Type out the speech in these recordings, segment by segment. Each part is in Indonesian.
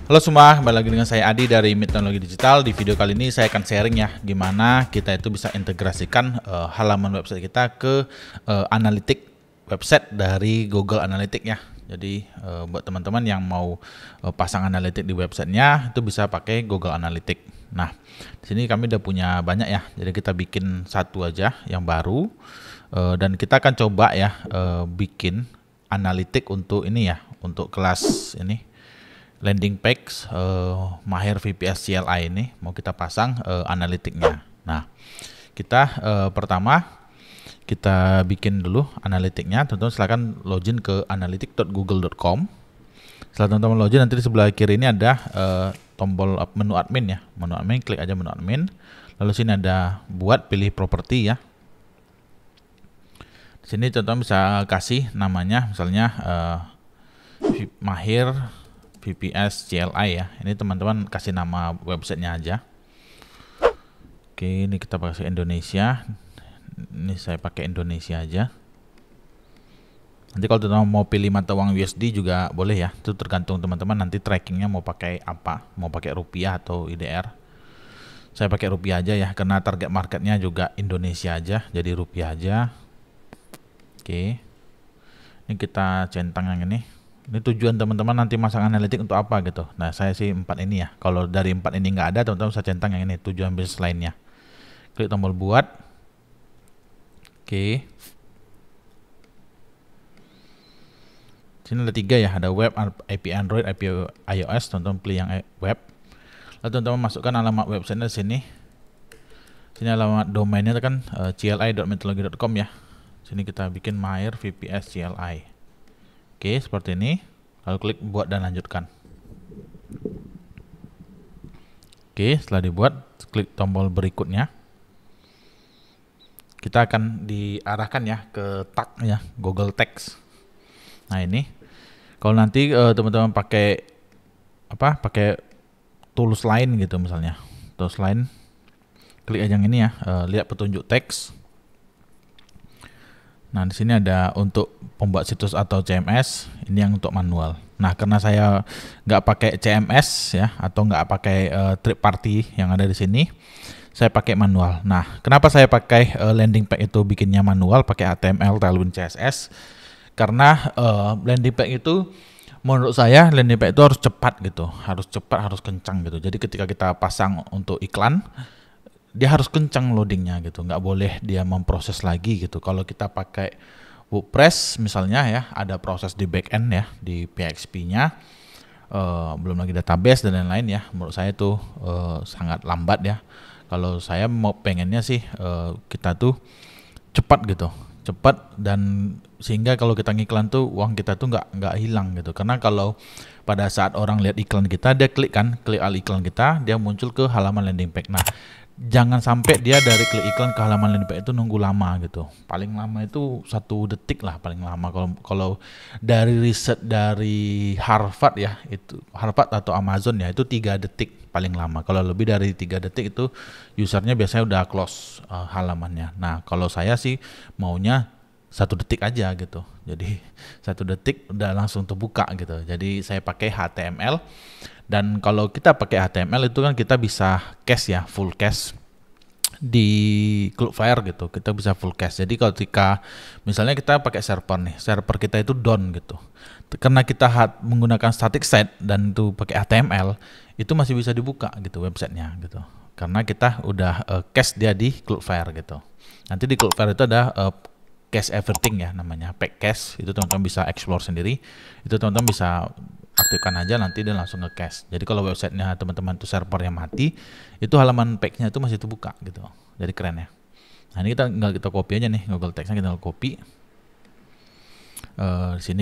Halo semua, kembali lagi dengan saya Adi dari MIT Teknologi Digital. Di video kali ini saya akan sharing ya gimana kita itu bisa integrasikan halaman website kita ke analitik website dari Google Analytics ya. Jadi buat teman-teman yang mau pasang analitik di websitenya itu bisa pakai Google Analytics. Nah, di sini kami udah punya banyak ya. Jadi kita bikin satu aja yang baru dan kita akan coba ya bikin analitik untuk ini ya, untuk kelas ini. Landing page Mahir VPS CLI ini mau kita pasang analitiknya. Nah, kita pertama kita bikin dulu analitiknya. Teman-teman silakan login ke analytic.google.com. Setelah teman-teman login, nanti di sebelah kiri ini ada tombol menu admin ya. Menu admin, klik aja menu admin. Lalu sini ada buat, pilih properti ya. Di sini teman-teman bisa kasih namanya, misalnya Mahir VPS CLI ya. Ini teman-teman kasih nama websitenya aja. Oke, ini kita pakai Indonesia. Ini saya pakai Indonesia aja. Nanti kalau teman-teman mau pilih mata uang USD juga boleh ya. Itu tergantung teman-teman nanti trackingnya mau pakai apa. Mau pakai rupiah atau IDR. Saya pakai rupiah aja ya, karena target marketnya juga Indonesia aja. Jadi rupiah aja. Oke. Ini kita centang yang ini. Ini tujuan teman-teman nanti masang analitik untuk apa gitu. Nah, saya sih 4 ini ya. Kalau dari 4 ini nggak ada, teman-teman bisa centang yang ini, tujuan bisnis lainnya. Klik tombol buat. Oke. Sini ada 3 ya, ada web, API Android, API iOS. Teman-teman pilih yang web. Lalu teman-teman masukkan alamat website di sini. Sini alamat domainnya kan cli.methodology.com ya. Sini kita bikin Mahir VPS CLI. Oke, seperti ini. Lalu klik buat dan lanjutkan. Oke, setelah dibuat, klik tombol berikutnya. Kita akan diarahkan ya ke tag ya, Google Text. Nah, ini kalau nanti teman-teman pakai pakai tools lain gitu misalnya. Tools lain, klik aja yang ini ya, lihat petunjuk teks. Nah, di sini ada untuk pembuat situs atau CMS, ini yang untuk manual. Nah, karena saya nggak pakai CMS ya, atau nggak pakai third party yang ada di sini, saya pakai manual. Nah, kenapa saya pakai landing page itu bikinnya manual, pakai HTML, Tailwind CSS? Karena landing page itu, menurut saya landing page itu harus cepat gitu, harus cepat, harus kencang gitu. Jadi ketika kita pasang untuk iklan, dia harus kencang loadingnya gitu, nggak boleh dia memproses lagi gitu. Kalau kita pakai WordPress misalnya ya, ada proses di backend ya, di PHP-nya, belum lagi database dan lain-lain ya. Menurut saya itu sangat lambat ya. Kalau saya mau pengennya sih kita tuh cepat gitu, cepat, dan sehingga kalau kita ngiklan tuh uang kita tuh nggak hilang gitu. Karena kalau pada saat orang lihat iklan kita, dia klik al iklan kita, dia muncul ke halaman landing page. Nah, jangan sampai dia dari klik iklan ke halaman landing page itu nunggu lama gitu. Paling lama itu 1 detik lah paling lama. Kalau dari riset dari Harvard ya, itu Harvard atau Amazon ya, itu 3 detik paling lama. Kalau lebih dari 3 detik itu usernya biasanya udah close halamannya. Nah, kalau saya sih maunya 1 detik aja gitu. Jadi 1 detik udah langsung terbuka gitu. Jadi saya pakai HTML. Dan kalau kita pakai HTML itu kan kita bisa cache ya, full cache di Cloudflare gitu. Kita bisa full cache. Jadi ketika misalnya kita pakai server nih, server kita itu down gitu. Karena kita menggunakan static site dan itu pakai HTML, itu masih bisa dibuka gitu websitenya gitu. Karena kita udah cache dia di Cloudflare gitu. Nanti di Cloudflare itu ada cache everything ya namanya, pack cache. Itu teman-teman bisa explore sendiri. Itu teman-teman bisa aktifkan aja, nanti dia langsung nge-cache. Jadi kalau websitenya teman-teman itu servernya mati, itu halaman page-nya itu masih terbuka gitu. Jadi keren ya. Nah, ini kita copy aja nih Google Text-nya, kita copy. Di sini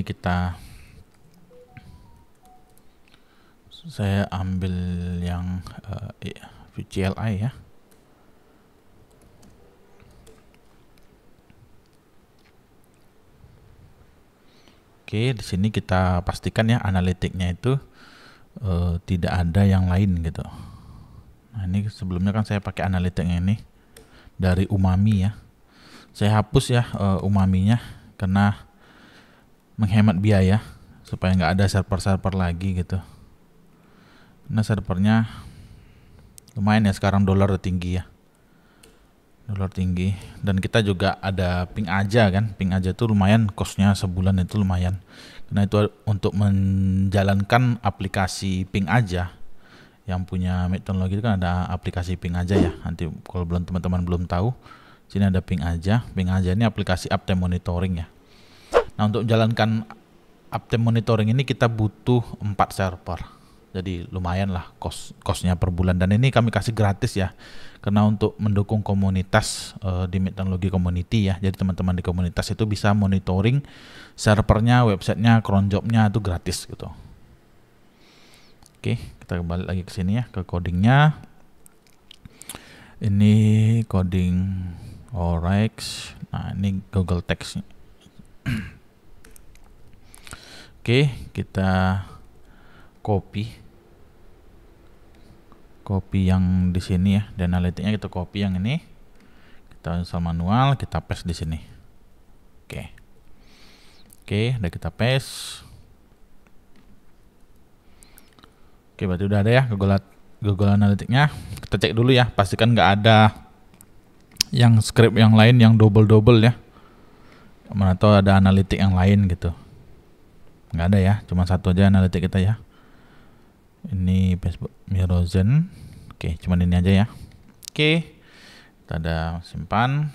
saya ambil yang CLI ya. Oke, di sini kita pastikan ya analitiknya itu tidak ada yang lain gitu. Nah, ini sebelumnya kan saya pakai analitiknya ini dari Umami ya. Saya hapus ya Umaminya karena menghemat biaya supaya nggak ada server-server lagi gitu. Karena servernya lumayan ya, sekarang dolar udah tinggi ya. Dolar tinggi. Dan kita juga ada ping aja kan. Ping aja tuh lumayan, costnya sebulan itu lumayan. Karena itu untuk menjalankan aplikasi ping aja, yang punya teknologi itu kan ada aplikasi ping aja ya. Nanti kalau belum teman-teman belum tahu, sini ada ping aja. Ping aja ini aplikasi uptime monitoring ya. Nah, untuk menjalankan uptime monitoring ini kita butuh 4 server. Jadi lumayan lah costnya per bulan, dan ini kami kasih gratis ya. Karena untuk mendukung komunitas di teknologi community ya. Jadi teman-teman di komunitas itu bisa monitoring servernya, websitenya, cron jobnya itu gratis gitu. Oke, kita kembali lagi ke sini ya, ke codingnya. Ini coding Oryx. Nah, ini Google Text. Oke, kita copy yang di sini ya, dan analitiknya kita copy yang ini, kita install manual, kita paste di sini. Oke, udah kita paste. Oke, berarti udah ada ya Google Analytics-nya. Kita cek dulu ya, pastikan nggak ada yang script yang lain yang double ya. Mana tahu ada analitik yang lain gitu. Nggak ada ya, cuma satu aja analitik kita ya. Ini Facebook Mirozen. Oke, cuman ini aja ya. Oke, kita ada simpan.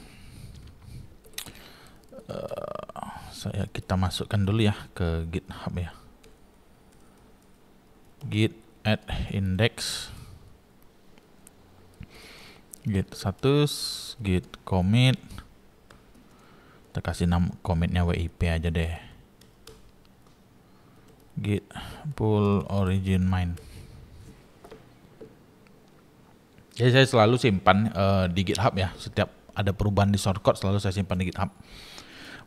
Kita masukkan dulu ya ke GitHub ya. Git add index, git status, git commit. Kita kasih nama commitnya WIP aja deh. Git pull origin mine. Jadi saya selalu simpan di GitHub ya. Setiap ada perubahan di shortcode selalu saya simpan di GitHub.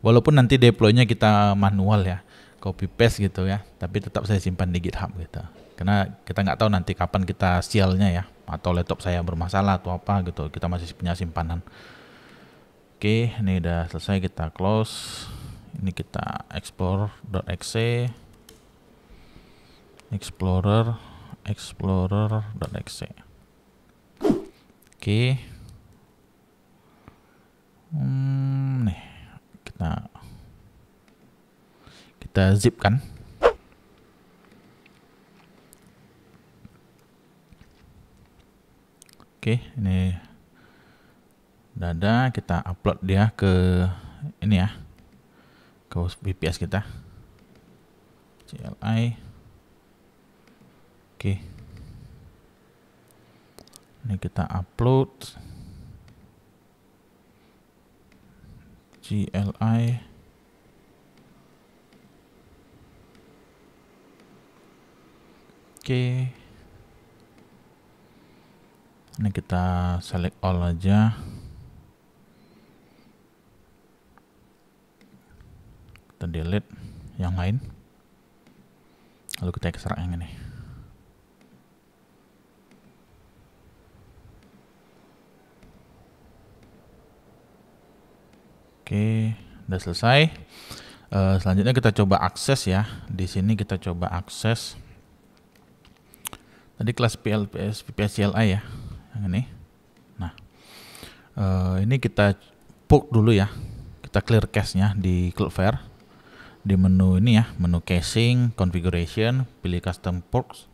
Walaupun nanti deploy-nya kita manual ya, copy paste gitu ya, tapi tetap saya simpan di GitHub gitu. Karena kita nggak tahu nanti kapan kita sialnya ya, atau laptop saya bermasalah atau apa gitu, kita masih punya simpanan. Oke, ini udah selesai, kita close. Ini kita explore.exe, explorer.exe. Oke. Nih kita zip kan. Oke, ini udah ada, kita upload dia ke ini ya, ke VPS kita, CLI. Oke, ini kita upload CLI. Oke, ini kita select all aja. Kita delete yang lain, lalu kita ekstrak yang ini. Oke, udah selesai. Selanjutnya kita coba akses ya. Di sini kita coba akses. Tadi kelas VPS CLI ya, yang ini. Nah, ini kita poke dulu ya. Kita clear cache-nya di Cloudflare. Di menu ini ya, menu caching, configuration, pilih custom ports.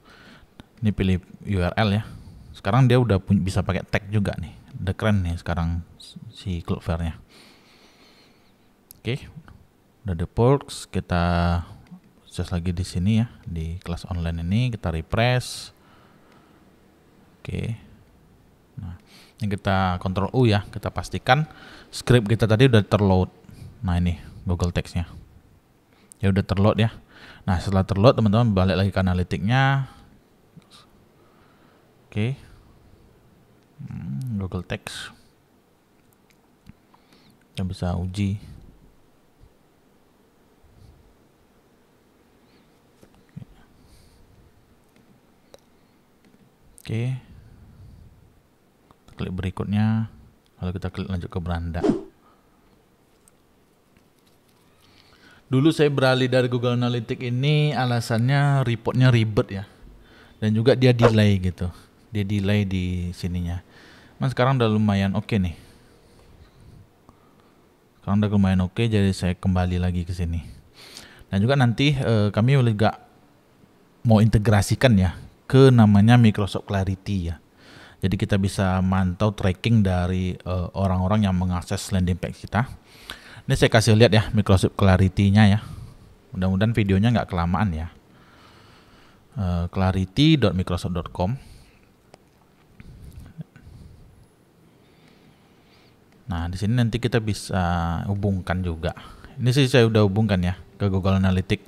Ini pilih URL ya. Sekarang dia udah bisa pakai tag juga nih. Udah keren nih sekarang si Cloudflare-nya. Oke, udah ada ports, kita access lagi di sini ya, di kelas online ini kita refresh. Oke, nah ini kita Ctrl U ya, kita pastikan script kita tadi udah terload. Nah ini Google Text-nya ya udah terload ya. Nah setelah terload teman-teman balik lagi ke analitiknya. Oke, Google Text kita bisa uji. Oke, kita klik berikutnya, lalu kita klik lanjut ke beranda. Dulu saya beralih dari Google Analytics ini alasannya reportnya ribet ya. dan juga dia delay gitu. Dia delay di sininya. Sekarang udah lumayan oke nih. Sekarang udah lumayan oke, jadi saya kembali lagi ke sini. Dan juga nanti kami juga mau integrasikan ya ke namanya Microsoft Clarity ya. Jadi kita bisa mantau tracking dari orang-orang yang mengakses landing page kita. Ini saya kasih lihat ya Microsoft Clarity-nya ya. Mudah-mudahan videonya nggak kelamaan ya. Clarity.microsoft.com. Nah, di sini nanti kita bisa hubungkan juga. Ini sih saya udah hubungkan ya ke Google Analytics.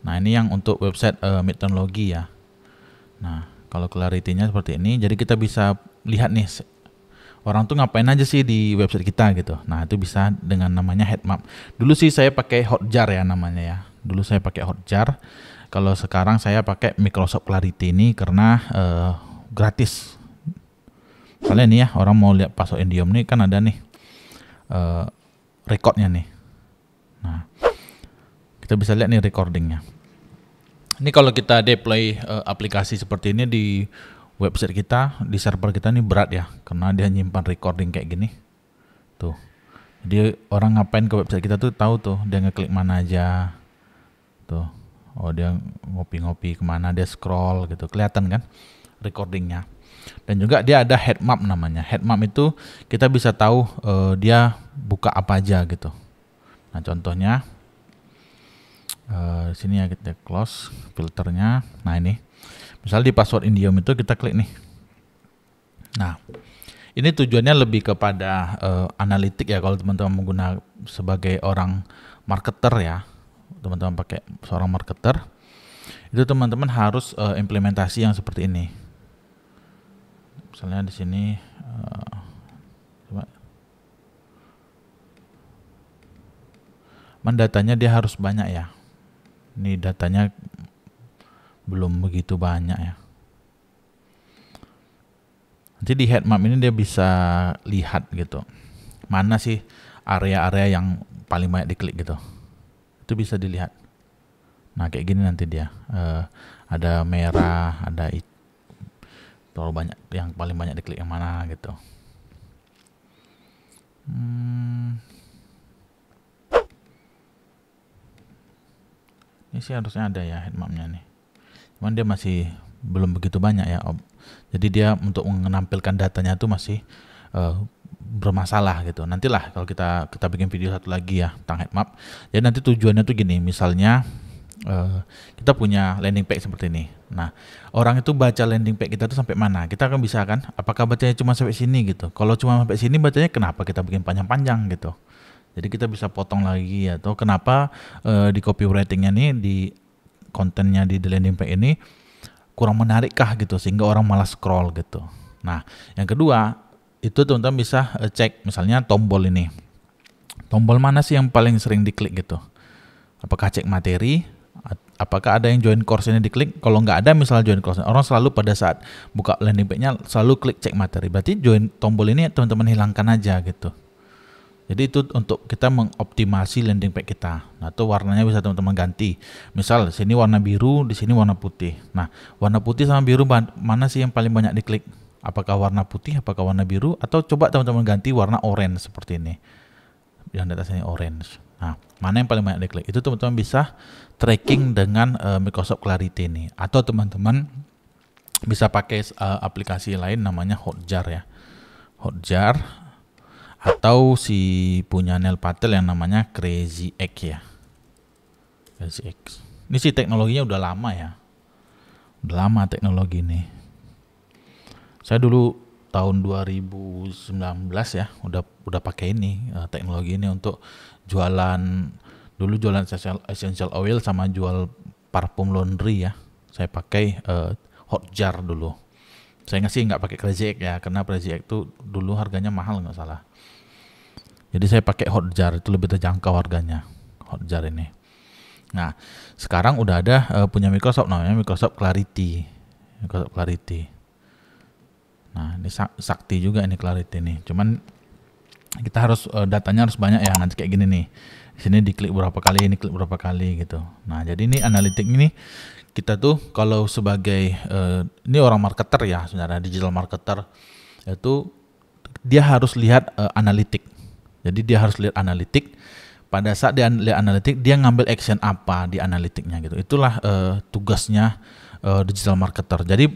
Nah, ini yang untuk website Midteknologi ya. Nah, kalau Clarity-nya seperti ini, jadi kita bisa lihat nih orang tuh ngapain aja sih di website kita gitu. Nah, itu bisa dengan namanya heat map. Dulu sih saya pakai Hotjar ya namanya ya. Dulu saya pakai Hotjar. Kalau sekarang saya pakai Microsoft Clarity ini karena gratis. Misalnya nih ya, orang mau lihat password Indium nih kan ada nih recordnya nih. Nah, kita bisa lihat nih recordingnya. Ini kalau kita deploy aplikasi seperti ini di website kita, di server kita nih berat ya, karena dia nyimpan recording kayak gini. Tuh. Jadi orang ngapain ke website kita tuh tahu tuh, dia ngeklik mana aja. Tuh. Oh, dia ngopi-ngopi kemana, dia scroll gitu. Kelihatan kan recordingnya. Dan juga dia ada head map namanya. Head map itu kita bisa tahu dia buka apa aja gitu. Nah, contohnya sini ya kita close filternya. Nah, ini misal di password Indium itu kita klik nih. Nah, ini tujuannya lebih kepada analitik ya, kalau teman-teman menggunakan sebagai orang marketer ya, teman-teman pakai seorang marketer, itu teman-teman harus implementasi yang seperti ini. Misalnya di sini coba, datanya dia harus banyak ya. Ini datanya belum begitu banyak ya. Nanti di head map ini dia bisa lihat gitu, mana sih area-area yang paling banyak diklik gitu. Itu bisa dilihat. Nah, kayak gini nanti dia ada merah, ada terlalu banyak, yang paling banyak diklik yang mana gitu. Ini sih harusnya ada ya head mapnya nih. Cuman dia masih belum begitu banyak ya. Jadi dia untuk menampilkan datanya itu masih bermasalah gitu. Nantilah kalau kita bikin video satu lagi ya tentang head map. Jadi nanti tujuannya tuh gini, misalnya kita punya landing page seperti ini. Nah, orang itu baca landing page kita tuh sampai mana? Kita akan bisa kan, apakah bacanya cuma sampai sini gitu. Kalau cuma sampai sini bacanya, kenapa kita bikin panjang-panjang gitu. Jadi kita bisa potong lagi, atau kenapa di copywritingnya nih, di kontennya di landing page ini kurang menarik kah gitu, sehingga orang malas scroll gitu. Nah, yang kedua itu teman-teman bisa cek misalnya tombol ini. Tombol mana sih yang paling sering diklik gitu? Apakah cek materi? Apakah ada yang join course ini diklik? Kalau nggak ada misal join course, orang selalu pada saat buka landing page-nya selalu klik cek materi. Berarti join tombol ini teman-teman hilangkan aja gitu. Jadi itu untuk kita mengoptimasi landing page kita. Nah, itu warnanya bisa teman-teman ganti. Misal sini warna biru, di sini warna putih. Nah, warna putih sama biru mana sih yang paling banyak diklik? Apakah warna putih, apakah warna biru, atau coba teman-teman ganti warna orange seperti ini. Yang di atas ini orange. Nah, mana yang paling banyak diklik? Itu teman-teman bisa tracking dengan Microsoft Clarity ini. Atau teman-teman bisa pakai aplikasi lain namanya Hotjar ya. Hotjar. Atau si punya Neil Patel yang namanya Crazy Egg ya. Crazy Egg. Ini sih teknologinya udah lama ya. Udah lama teknologi ini. Saya dulu tahun 2019 ya udah pakai ini teknologi ini untuk jualan, dulu jualan essential oil sama jual parfum laundry ya. Saya pakai Hotjar dulu. Saya nggak pakai Crazy Egg ya, karena Crazy Egg itu dulu harganya mahal nggak salah. Jadi saya pakai Hotjar, itu lebih terjangkau harganya Hotjar ini. Nah, sekarang udah ada punya Microsoft namanya Microsoft Clarity. Microsoft Clarity. Nah, ini sakti juga ini Clarity nih. Cuman kita harus datanya harus banyak ya, nanti kayak gini nih. Di sini diklik berapa kali, ini klik berapa kali gitu. Nah, jadi ini analitik ini kita tuh kalau sebagai ini orang marketer ya, sebenarnya digital marketer itu dia harus lihat analitik. Jadi dia harus lihat analitik. Pada saat dia lihat analitik, dia ngambil action apa di analitiknya gitu. Itulah tugasnya digital marketer. Jadi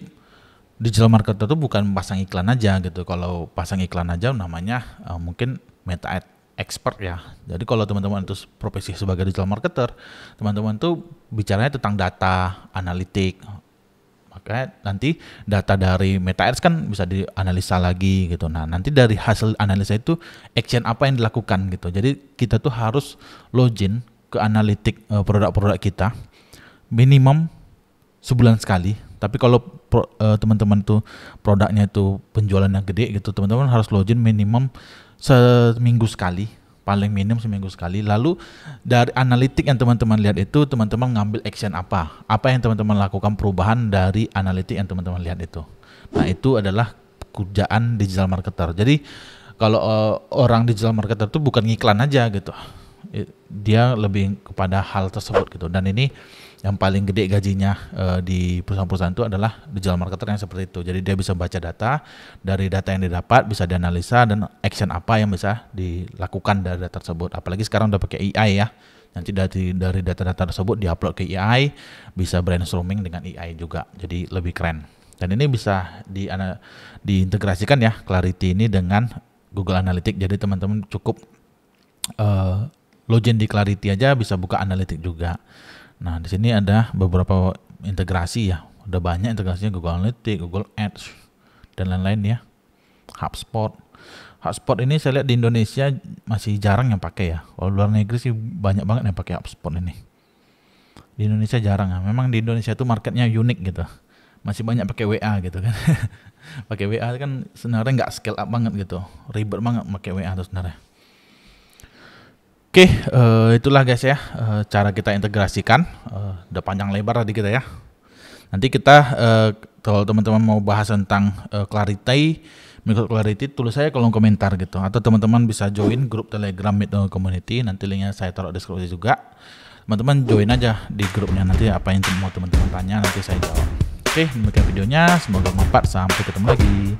digital marketer itu bukan pasang iklan aja gitu. Kalau pasang iklan aja namanya mungkin meta ad expert ya. Jadi kalau teman-teman itu profesi sebagai digital marketer, teman-teman tuh bicaranya tentang data, analitik. Makanya nanti data dari meta ads kan bisa dianalisa lagi gitu. Nah, nanti dari hasil analisa itu action apa yang dilakukan gitu. Jadi kita tuh harus login ke analitik produk-produk kita minimum sebulan sekali. Tapi kalau teman-teman tuh produknya itu penjualannya gede gitu, teman-teman harus login minimum seminggu sekali, paling minim seminggu sekali. Lalu dari analitik yang teman-teman lihat itu, teman-teman ngambil action apa yang teman-teman lakukan perubahan dari analitik yang teman-teman lihat itu. Nah, itu adalah kerjaan digital marketer. Jadi kalau orang digital marketer itu bukan ngiklan aja gitu, dia lebih kepada hal tersebut gitu. Dan ini yang paling gede gajinya di perusahaan-perusahaan itu adalah digital marketer yang seperti itu. Jadi dia bisa baca data, dari data yang didapat bisa dianalisa dan action apa yang bisa dilakukan dari data tersebut. Apalagi sekarang udah pakai AI ya. Nanti dari data-data tersebut diupload ke AI, bisa brainstorming dengan AI juga. Jadi lebih keren. Dan ini bisa diintegrasikan ya, Clarity ini dengan Google Analytics. Jadi teman-teman cukup login di Clarity aja bisa buka Analytics juga. Nah, di sini ada beberapa integrasi ya. Udah banyak integrasinya, Google Analytics, Google Ads, dan lain-lain ya. HubSpot. HubSpot ini saya lihat di Indonesia masih jarang yang pakai ya. Kalau luar negeri sih banyak banget yang pakai HubSpot ini. Di Indonesia jarang ya. Memang di Indonesia itu marketnya unik gitu. Masih banyak pakai WA gitu kan. Pakai WA kan sebenarnya nggak scale up banget gitu. Ribet banget pakai WA itu sebenarnya. Oke, itulah guys ya cara kita integrasikan. Udah panjang lebar tadi kita ya. Nanti kita kalau teman-teman mau bahas tentang Clarity, Microsoft Clarity, tulis saya kolom komentar gitu. Atau teman-teman bisa join grup Telegram Microsoft Community. Nanti linknya saya taruh di deskripsi juga. Teman-teman join aja di grupnya, nanti apa yang mau teman-teman tanya nanti saya jawab. Oke, demikian videonya. Semoga bermanfaat. Sampai ketemu lagi.